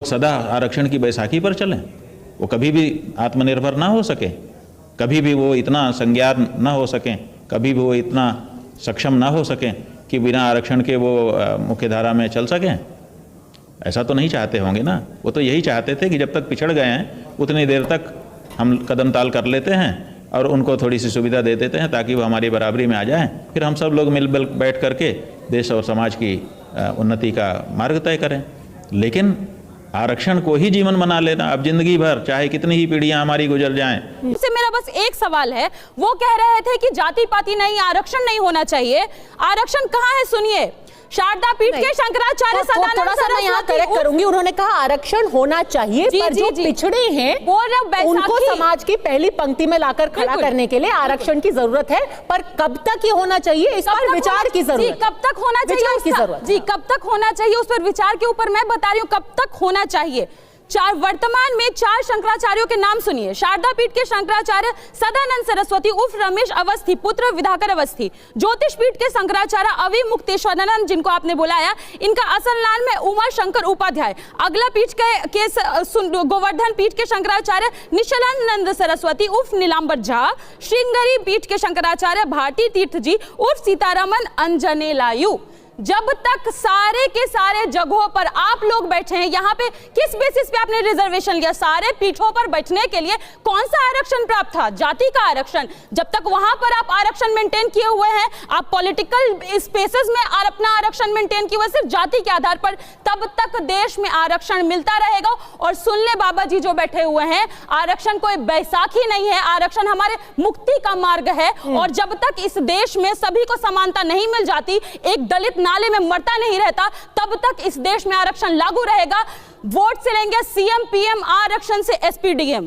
सदा आरक्षण की बैसाखी पर चलें, वो कभी भी आत्मनिर्भर ना हो सके, कभी भी वो इतना संज्ञान ना हो सकें, कभी भी वो इतना सक्षम ना हो सकें कि बिना आरक्षण के वो मुख्यधारा में चल सकें। ऐसा तो नहीं चाहते होंगे ना। वो तो यही चाहते थे कि जब तक पिछड़ गए हैं उतनी देर तक हम कदम ताल कर लेते हैं और उनको थोड़ी सी सुविधा दे देते हैं ताकि वो हमारी बराबरी में आ जाएं, फिर हम सब लोग मिल बैठ करके देश और समाज की उन्नति का मार्ग तय करें। लेकिन आरक्षण को ही जीवन बना लेना, अब जिंदगी भर चाहे कितनी ही पीढ़ियां हमारी गुजर जाएं। इससे मेरा बस एक सवाल है, वो कह रहे थे कि जाति पाति नहीं, आरक्षण नहीं होना चाहिए। आरक्षण कहाँ है? सुनिए, शारदा पीठ के शंकराचार्य थोड़ा सा मैं यहाँ करेक्ट करूंगी। उन्होंने कहा आरक्षण होना चाहिए, पर जो पिछड़े हैं उनको समाज की पहली पंक्ति में लाकर खड़ा करने के लिए आरक्षण की जरूरत है। पर कब तक ये होना चाहिए, इस पर विचार की जरूरत है। कब तक होना चाहिए जी, कब तक होना चाहिए उस पर विचार के ऊपर मैं बता रही हूँ कब तक होना चाहिए। वर्तमान में 4 शंकराचार्यों के नाम सुनिए। शारदा पीठ के शंकराचार्य सदानंद सरस्वती उर्फ रमेश अवस्थी पुत्र विधाकर अवस्थी, ज्योतिष पीठ के शंकराचार्य अवि मुक्तेश्वरानंद जिनको आपने बुलाया, इनका असल नाम है उमा शंकर उपाध्याय। अगला पीठ के गोवर्धन पीठ के शंकराचार्य निशलानंद सरस्वती उर्फ नीलांबर झा, श्रृंगेरी पीठ के शंकराचार्य भारती तीर्थ जी उर्फ सीतारमन अंजनेलायु। जब तक सारे के सारे जगहों पर आप लोग बैठे हैं, यहाँ पे किस बेसिस पे आपने रिजर्वेशन लिया? सारे पीठों पर बैठने के लिए कौन सा आरक्षण प्राप्त था? जाति का आरक्षण। जब तक वहां पर आप आरक्षण मेंटेन किए हुए हैं, आप पॉलिटिकल स्पेसेस में अपना आरक्षण मेंटेन किए हुए सिर्फ जाति के आधार पर, तब तक देश में आरक्षण मिलता रहेगा। और सुन ले बाबा जी जो बैठे हुए हैं, आरक्षण कोई बैसाखी नहीं है, आरक्षण हमारे मुक्ति का मार्ग है। और जब तक इस देश में सभी को समानता नहीं मिल जाती, एक दलित नाले में मरता नहीं रहता, तब तक इस देश में आरक्षण लागू रहेगा। वोट से लेंगे सीएम पीएम, आरक्षण से एसपी डीएम।